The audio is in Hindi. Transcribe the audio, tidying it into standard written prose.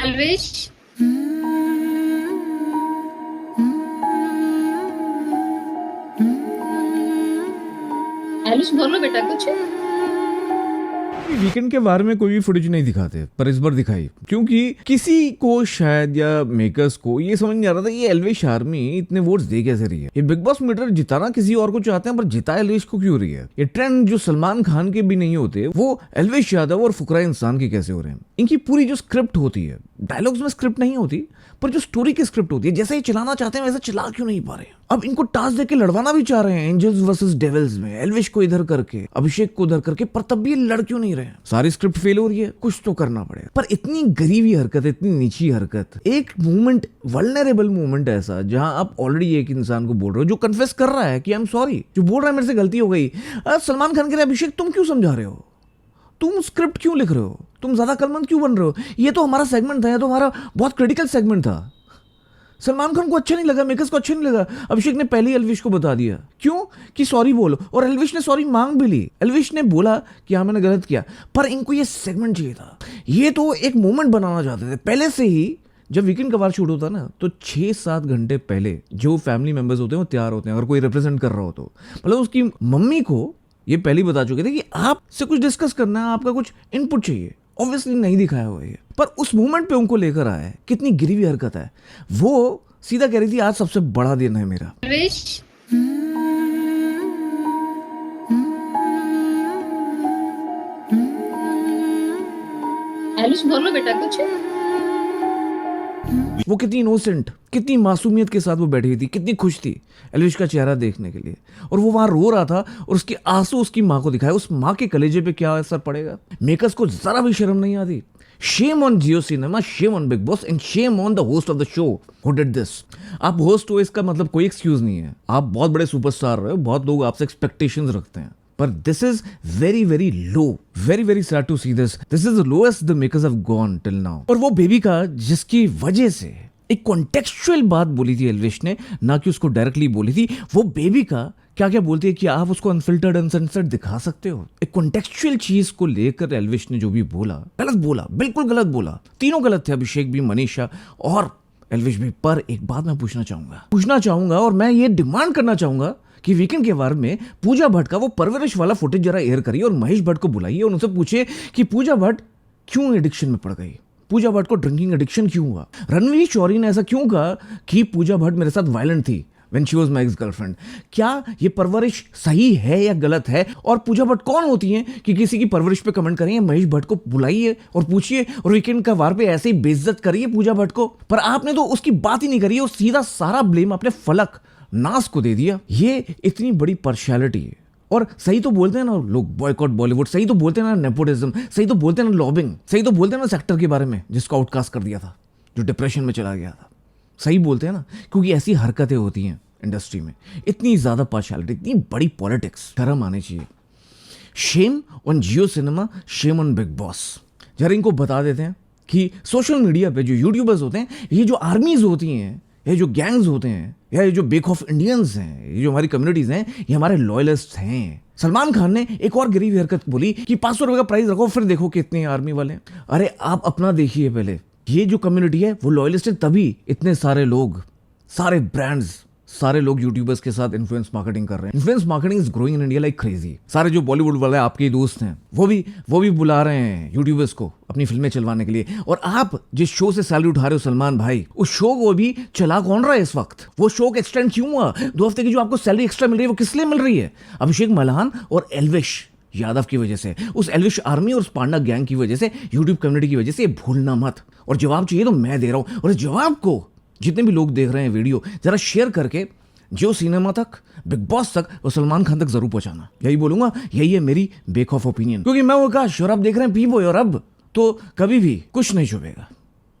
एल्विश, एल्विश बोलो बेटा कुछ। वीकेंड के बारे में कोई भी फुटेज नहीं दिखाते, पर इस बार दिखाई, क्योंकि किसी को शायद या मेकर्स को ये समझ नहीं आ रहा था ये एल्विश आर्मी इतने वोट्स दे कैसे रही है। ये बिग बॉस मीटर जिताना किसी और को चाहते हैं, पर जिता एल्विश को क्यों रही है। ये ट्रेंड जो सलमान खान के भी नहीं होते वो एल्विश यादव और फुकरा इंसान के कैसे हो रहे हैं। इनकी पूरी जो स्क्रिप्ट होती है, डायलॉग्स में स्क्रिप्ट नहीं होती, पर जो स्टोरी की स्क्रिप्ट होती है, जैसे ये चलाना चाहते हैं वैसे चला क्यों नहीं पा रहे हैं। अब इनको टास्क देके लड़वाना भी चाह रहे हैं एंजल्स वर्सेस डेविल्स में, एल्विश को इधर करके अभिषेक को उधर करके, पर तब भी लड़ क्यों नहीं रहे हैं। सारी स्क्रिप्ट फेल हो रही है, कुछ तो करना पड़ेगा। पर इतनी गरीबी हरकत, इतनी नीची हरकत, एक मूवमेंट, वल्नरेबल मूवमेंट ऐसा जहां आप ऑलरेडी एक इंसान को बोल रहे हो जो कन्फेस कर रहा है कि आई एम सॉरी, जो बोल रहा है मेरे से गलती हो गई। सलमान खान कह रहे अभिषेक तुम क्यों समझा रहे हो, तुम स्क्रिप्ट क्यों लिख रहे हो, तुम ज्यादा कलमंद क्यों बन रहे हो, ये तो हमारा सेगमेंट था, ये तो हमारा बहुत क्रिटिकल सेगमेंट था। सलमान खान को अच्छा नहीं लगा, मेकर्स को अच्छा नहीं लगा, अभिषेक ने पहले ही एल्विश को बता दिया क्यों कि सॉरी बोलो, और एल्विश ने सॉरी मांग भी ली। एल्विश ने बोला कि हाँ मैंने गलत किया, पर इनको ये सेगमेंट चाहिए था, ये तो एक मोमेंट बनाना चाहते थे पहले से ही। जब वीकेंड का वार शूट होता ना तो 6-7 घंटे पहले जो फैमिली मेंबर्स होते हैं वो तैयार होते हैं, अगर कोई रिप्रेजेंट कर रहा हो तो। मतलब उसकी मम्मी को ये पहले बता चुके थे कि आपसे कुछ डिस्कस करना है, आपका कुछ इनपुट चाहिए। ऑब्वियसली नहीं दिखाया हुआ है, पर उस मोमेंट पे उनको लेकर आया है। कितनी गिरी हरकत है। वो सीधा कह रही थी आज सबसे बड़ा दिन है मेरा। एल्विश, एल्विश बोलो बेटा कुछ। वो कितनी इनोसेंट, कितनी मासूमियत के साथ वो बैठी थी, कितनी खुश थी एल्विश का चेहरा देखने के लिए, और वो वहां रो रहा था और उसके आंसू उसकी माँ को दिखाया। उस माँ के कलेजे पे क्या असर पड़ेगा। मेकर्स को जरा भी शर्म नहीं आती। Shame on Jio cinema, shame on big boss and shame on the host of the show who did this. आप होस्ट हो इसका मतलब कोई एक्सक्यूज नहीं है, आप बहुत बड़े सुपरस्टार रहे हो, बहुत लोग आपसे एक्सपेक्टेशंस रखते हैं, पर this is very very low, very very sad to see this is the lowest the makers have gone till now. और वो बेबी का जिसकी वजह से एक कॉन्टेक्चुअल बात बोली थी एल्विश ने, ना कि उसको डायरेक्टली बोली थी, वो बेबी का क्या क्या बोलती है कि आप उसको अनफिल्टर्ड अनसेंसर्ड दिखा सकते हो। एक कॉन्टेक्चुअल चीज को लेकर एल्विश ने जो भी बोला, गलत बोला, बिल्कुल गलत बोला। तीनों गलत थे, अभिषेक भी, मनीषा और एल्विश भी। पर एक बात मैं पूछना चाहूंगा और मैं ये डिमांड करना चाहूंगा कि वीकेंड के वार में पूजा भट्ट का वो परवरिश वाला फुटेज जरा एयर करिए और महेश भट्ट को बुलाइए और उनसे पूछिए कि पूजा भट्ट क्यों एडिक्शन में पड़ गई, पूजा भट्ट को ड्रिंकिंग एडिक्शन क्यों हुआ, रणवीर शौरी ने ऐसा क्यों कहा कि पूजा भट्ट मेरे साथ वायलेंट थी when she was my ex-girlfriend। क्या ये परवरिश सही है या गलत है, और पूजा भट्ट कौन होती हैं कि किसी की परवरिश पे कमेंट करें। महेश भट्ट को बुलाइए और पूछिए, और वीकेंड का वार पे ऐसे ही बेइज्जत करिए पूजा भट्ट को। पर आपने तो उसकी बात ही नहीं करी, और सीधा सारा ब्लेम अपने फलक नास को दे दिया। ये इतनी बड़ी पार्शियलिटी है। और सही तो बोलते हैं ना लोग, बॉयकॉट बॉलीवुड, सही तो बोलते हैं ना नेपोटिज्म, सही तो बोलते हैं ना लॉबिंग, सही तो बोलते हैं ना सेक्टर के बारे में जिसको आउटकास्ट कर दिया था, जो डिप्रेशन में चला गया था। सही बोलते हैं ना, क्योंकि ऐसी हरकतें होती हैं इंडस्ट्री में। इतनी ज्यादा पार्शियलिटी, इतनी बड़ी पॉलिटिक्स, शर्म आनी चाहिए। Shame on Jio cinema, shame on big boss. जरा इनको बता देते हैं कि सोशल मीडिया पे जो यूट्यूबर्स होते हैं, ये जो आर्मीज होती हैं, ये जो गैंग्स होते हैं, या ये जो बेक ऑफ इंडियंस हैं, ये जो हमारी कम्युनिटीज हैं, ये हमारे लॉयलिस्ट हैं। सलमान खान ने एक और गरीब हरकत बोली कि 500 रुपए का प्राइस रखो, फिर देखो कितने आर्मी वाले हैं। अरे आप अपना देखिए पहले, ये जो कम्युनिटी है वो लॉयलिस्ट है, तभी इतने सारे लोग, सारे ब्रांड्स, सारे लोग यूट्यूबर्स के साथ इन्फ्लुएंस मार्केटिंग कर रहे हैं। Influence marketing is growing in India like crazy. सारे जो बॉलीवुड वाले आपके ही दोस्त हैं, वो भी बुला रहे हैं यूट्यूबर्स को अपनी फिल्में चलवाने के लिए। और आप जिस शो से सैलरी उठा रहे हो सलमान भाई, उस शो को भी चला कौन रहा है इस वक्त। वो शो का एक्सटेंड क्यों हुआ? 2 हफ्ते की जो आपको सैलरी एक्स्ट्रा मिल रही है वो किस लिए मिल रही है? अभिषेक मल्हान और एल्विश यादव की वजह से, उस एल्विश आर्मी और पांडा गैंग की वजह से, यूट्यूब कम्युनिटी की वजह से। भूलना मत। और जवाब चाहिए तो मैं दे रहा हूं, और इस जवाब को जितने भी लोग देख रहे हैं वीडियो, जरा शेयर करके जियो सिनेमा तक, बिग बॉस तक और सलमान खान तक जरूर पहुंचाना। यही बोलूंगा, यही है मेरी बेक ऑफ ओपिनियन, क्योंकि मैं वो काश, और अब देख रहे हैं पी बॉय, और अब तो कभी भी कुछ नहीं छुपेगा।